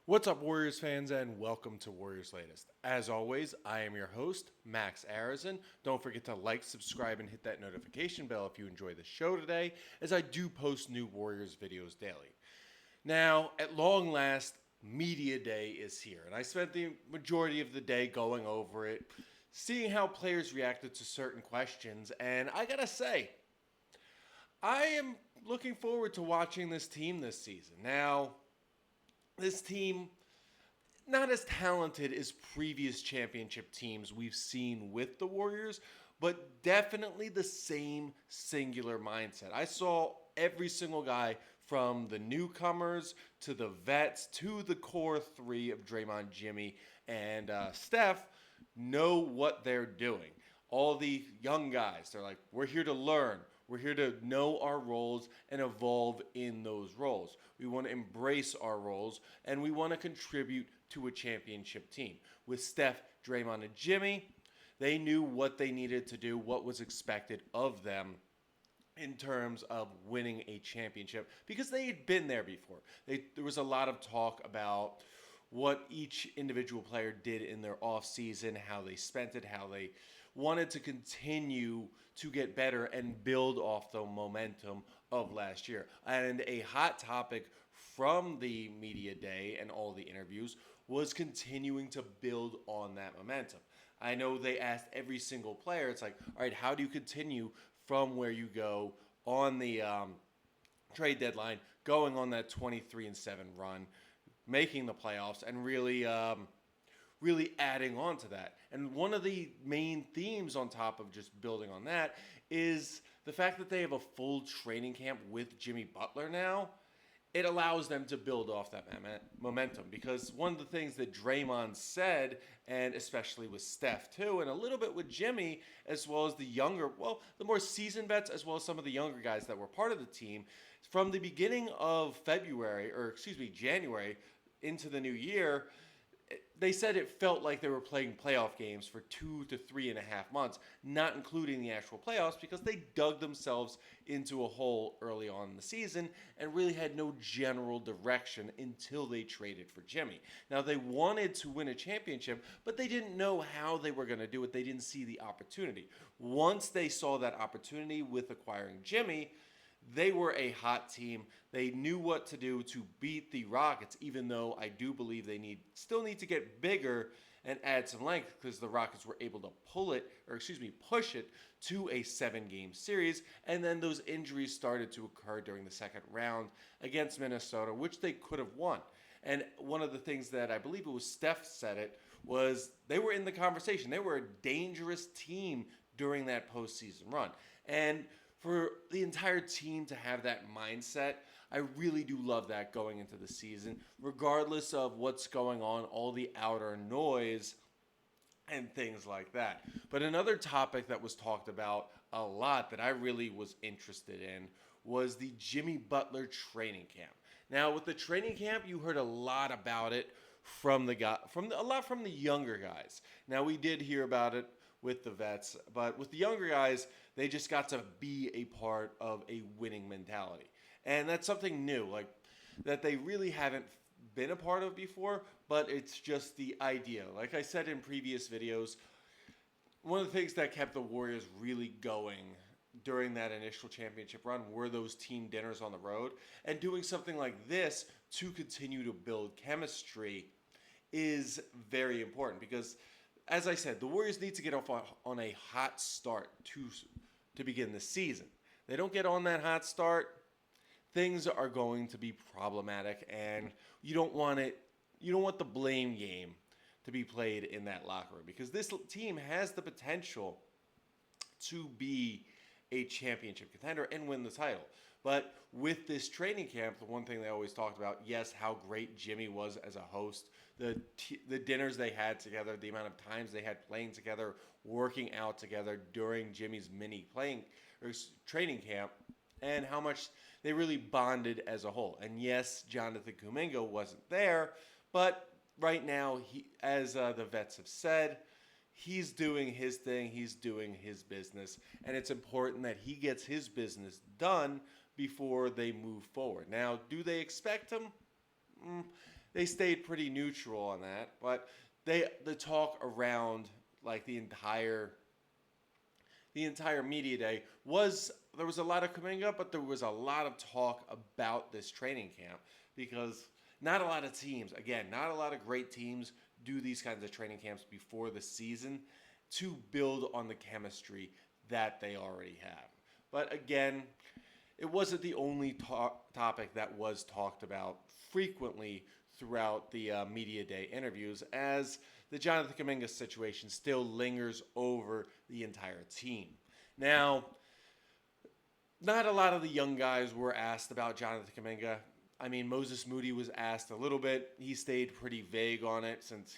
What's up, Warriors fans, and welcome to Warriors Latest. As always, I am your host, Max Arizin. Don't forget to like, subscribe, and hit that notification bell if you enjoy the show today, as I do post new Warriors videos daily. Now, at long last, Media Day is here, and I spent the majority of the day going over it, seeing how players reacted to certain questions, and I gotta say, I am looking forward to watching this team this season. Now, this team not as talented as previous championship teams we've seen with the Warriors, but definitely the same singular mindset. I saw every single guy from the newcomers to the vets to the core three of Draymond, Jimmy, and Steph know what they're doing. All the young guys, they're like, we're here to learn. We're here to know our roles and evolve in those roles. We want to embrace our roles and we want to contribute to a championship team. With Steph, Draymond, and Jimmy, they knew what they needed to do, what was expected of them in terms of winning a championship because they had been there before. There was a lot of talk about what each individual player did in their offseason, how they spent it, how they wanted to continue to get better and build off the momentum of last year. And a hot topic from the media day and all the interviews was continuing to build on that momentum. I know they asked every single player, it's like, all right, how do you continue from where you go on the trade deadline, going on that 23-7 run, making the playoffs, and really adding on to that. And one of the main themes on top of just building on that is the fact that they have a full training camp with Jimmy Butler now. It allows them to build off that momentum because one of the things that Draymond said, and especially with Steph too, and a little bit with Jimmy, as well as the more seasoned vets, as well as some of the younger guys that were part of the team, from the beginning of January into the new year, they said it felt like they were playing playoff games for 2 to 3.5 months, not including the actual playoffs, because they dug themselves into a hole early on in the season and really had no general direction until they traded for Jimmy. Now, they wanted to win a championship, but they didn't know how they were going to do it. They didn't see the opportunity. Once they saw that opportunity with acquiring Jimmy, they were a hot team. They knew what to do to beat the Rockets, even though I do believe they still need to get bigger and add some length because the Rockets were able to push it to a 7-game series. And then those injuries started to occur during the second round against Minnesota, which they could have won. And one of the things that I believe it was Steph said it was they were in the conversation. They were a dangerous team during that postseason run. And for the entire team to have that mindset, I really do love that going into the season, regardless of what's going on, all the outer noise and things like that. But another topic that was talked about a lot that I really was interested in was the Jimmy Butler training camp. Now, with the training camp, you heard a lot about it from the younger guys. Now, we did hear about it with the vets, but with the younger guys, they just got to be a part of a winning mentality. And that's something new, like that they really haven't been a part of before, but it's just the idea. Like I said in previous videos, one of the things that kept the Warriors really going during that initial championship run were those team dinners on the road. And doing something like this to continue to build chemistry is very important because, as I said, the Warriors need to get off on a hot start to begin the season. They don't get on that hot start, things are going to be problematic, and you don't want the blame game to be played in that locker room because this team has the potential to be a championship contender and win the title. But with this training camp, the one thing they always talked about, yes, how great Jimmy was as a host, the dinners they had together, the amount of times they had playing together, working out together during Jimmy's training camp, and how much they really bonded as a whole. And yes, Jonathan Kuminga wasn't there, but right now, as the vets have said, he's doing his thing, he's doing his business, and it's important that he gets his business done before they move forward. Now, do they expect him? they stayed pretty neutral on that. But the talk around like the entire media day was there was a lot of Kuminga, but there was a lot of talk about this training camp because not a lot of teams, again, not a lot of great teams do these kinds of training camps before the season to build on the chemistry that they already have. But again, it wasn't the only topic that was talked about frequently throughout the media day interviews, as the Jonathan Kuminga situation still lingers over the entire team. Now, not a lot of the young guys were asked about Jonathan Kuminga. I mean, Moses Moody was asked a little bit. He stayed pretty vague on it since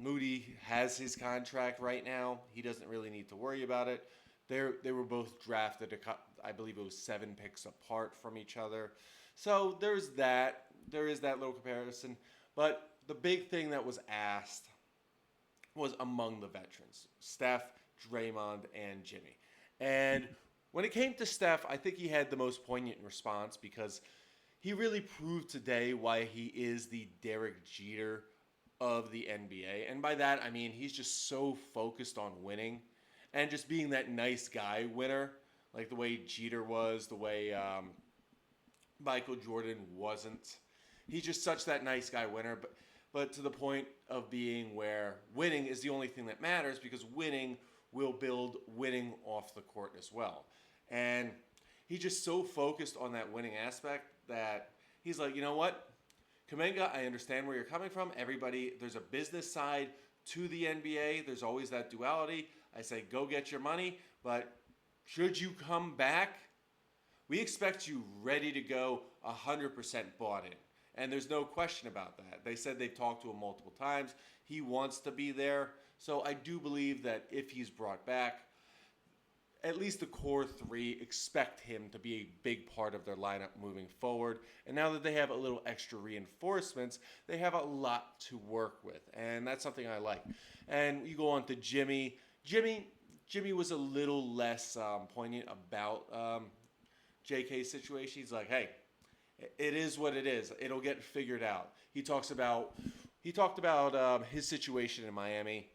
Moody has his contract right now. He doesn't really need to worry about it. They were both drafted, I believe it was 7 picks apart from each other. So there's that. There is that little comparison. But the big thing that was asked was among the veterans, Steph, Draymond, and Jimmy. And when it came to Steph, I think he had the most poignant response because he really proved today why he is the Derek Jeter of the NBA. And by that, I mean he's just so focused on winning and just being that nice guy winner, like the way Jeter was, the way Michael Jordan wasn't. He's just such that nice guy winner, but to the point of being where winning is the only thing that matters because winning will build winning off the court as well. And he's just so focused on that winning aspect that he's like, you know what? Kuminga, I understand where you're coming from. Everybody, there's a business side to the NBA. There's always that duality. I say, go get your money, but should you come back, we expect you ready to go 100% bought in. And there's no question about that. They said they've talked to him multiple times. He wants to be there. So I do believe that if he's brought back, at least the core 3 expect him to be a big part of their lineup moving forward. And now that they have a little extra reinforcements, they have a lot to work with. And that's something I like. And you go on to Jimmy. Jimmy was a little less poignant about JK's situation. He's like, hey, it is what it is. It'll get figured out. He talked about his situation in Miami.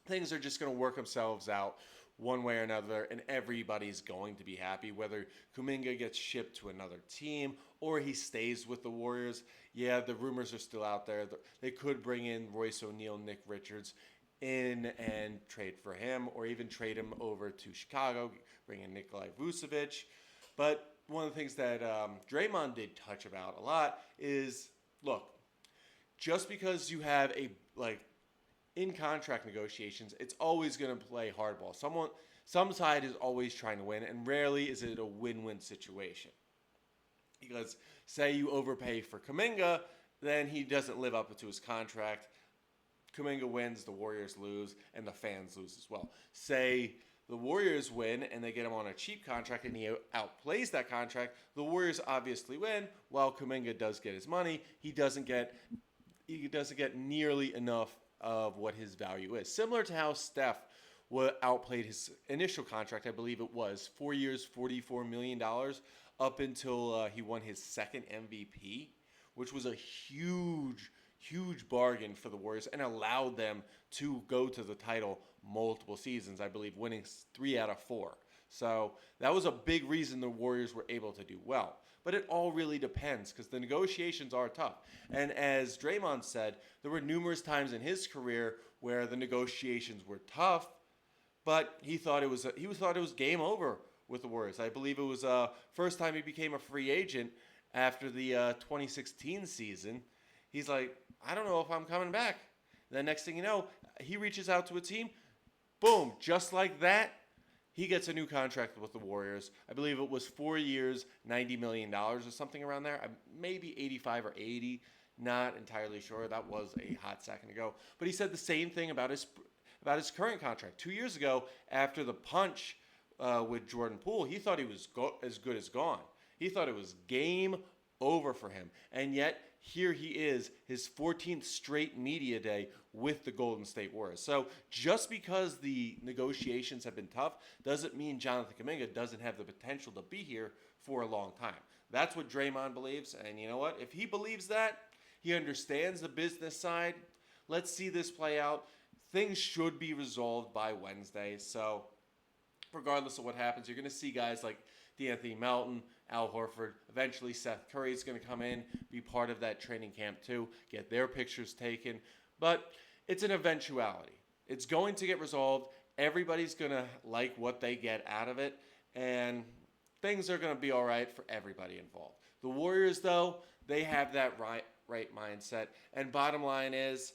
Things are just going to work themselves out one way or another, and everybody's going to be happy, whether Kuminga gets shipped to another team or he stays with the Warriors. Yeah, the rumors are still out there. They could bring in Royce O'Neal, Nick Richards in and trade for him, or even trade him over to Chicago, bring in Nikolai Vucevic. But one of the things that Draymond did touch about a lot is, look, just because you have in contract negotiations, it's always going to play hardball. Some side is always trying to win, and rarely is it a win-win situation. Because say you overpay for Kuminga, then he doesn't live up to his contract. Kuminga wins, the Warriors lose, and the fans lose as well. Say the Warriors win and they get him on a cheap contract and he outplays that contract, the Warriors obviously win, while Kuminga does get his money. He doesn't get nearly enough of what his value is. Similar to how Steph outplayed his initial contract, I believe it was 4 years, $44 million, up until he won his second MVP, which was a huge bargain for the Warriors and allowed them to go to the title multiple seasons, I believe winning 3 out of 4. So that was a big reason the Warriors were able to do well. But it all really depends because the negotiations are tough. And as Draymond said, there were numerous times in his career where the negotiations were tough, but he thought it was game over with the Warriors. I believe it was first time he became a free agent after the 2016 season. He's like, I don't know if I'm coming back. The next thing you know, he reaches out to a team. Boom, just like that, he gets a new contract with the Warriors. I believe it was 4 years, $90 million or something around there. Maybe 85 or 80. Not entirely sure. That was a hot second ago. But he said the same thing about his current contract. 2 years ago, after the punch with Jordan Poole, he thought he was as good as gone. He thought it was game over for him. And yet, here he is, his 14th straight media day with the Golden State Warriors. So just because the negotiations have been tough doesn't mean Jonathan Kuminga doesn't have the potential to be here for a long time. That's what Draymond believes. And you know what? If he believes that, He understands the business side. Let's see this play out. Things should be resolved by Wednesday. So, regardless of what happens, you're going to see guys like D'Anthony Melton, Al Horford, eventually Seth Curry is going to come in, be part of that training camp too, get their pictures taken. But it's an eventuality. It's going to get resolved. Everybody's going to like what they get out of it, and things are going to be all right for everybody involved. The Warriors, though, they have that right mindset. And bottom line is,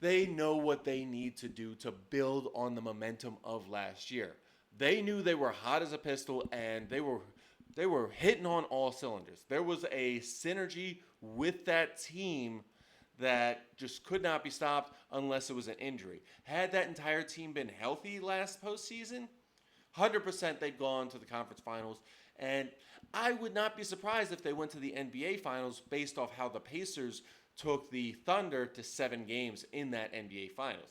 they know what they need to do to build on the momentum of last year. They knew they were hot as a pistol, and they were hitting on all cylinders. There was a synergy with that team that just could not be stopped unless it was an injury. Had that entire team been healthy last postseason, 100% they'd gone to the conference finals. And I would not be surprised if they went to the NBA finals based off how the Pacers took the Thunder to 7 games in that NBA finals.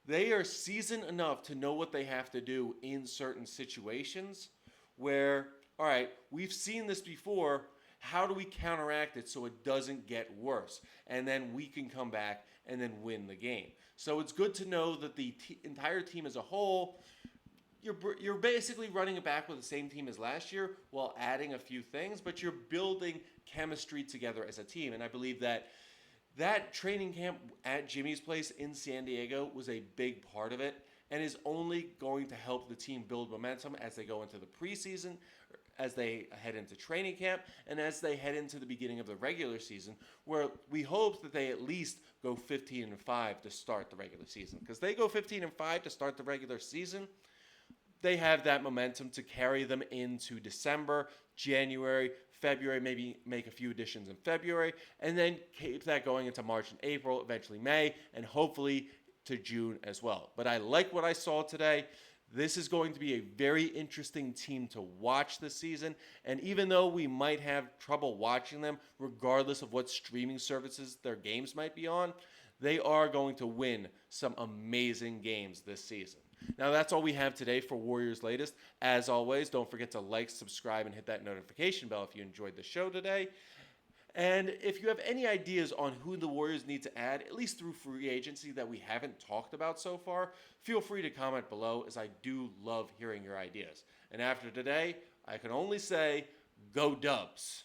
They are seasoned enough to know what they have to do in certain situations where, all right, we've seen this before. How do we counteract it so it doesn't get worse? And then we can come back and then win the game. So it's good to know that the entire team as a whole, you're basically running it back with the same team as last year while adding a few things, but you're building chemistry together as a team. And I believe that training camp at Jimmy's place in San Diego was a big part of it and is only going to help the team build momentum as they go into the preseason, as they head into training camp, and as they head into the beginning of the regular season, where we hope that they at least go 15-5 to start the regular season. Because they go 15-5 to start the regular season, they have that momentum to carry them into December, January, February, maybe make a few additions in February, and then keep that going into March and April, eventually May, and hopefully to June as well. But I like what I saw today. This is going to be a very interesting team to watch this season, and even though we might have trouble watching them, regardless of what streaming services their games might be on, they are going to win some amazing games this season. Now, that's all we have today for Warriors Latest. As always, don't forget to like, subscribe, and hit that notification bell if you enjoyed the show today. And if you have any ideas on who the Warriors need to add, at least through free agency that we haven't talked about so far, feel free to comment below, as I do love hearing your ideas. And after today, I can only say, go Dubs.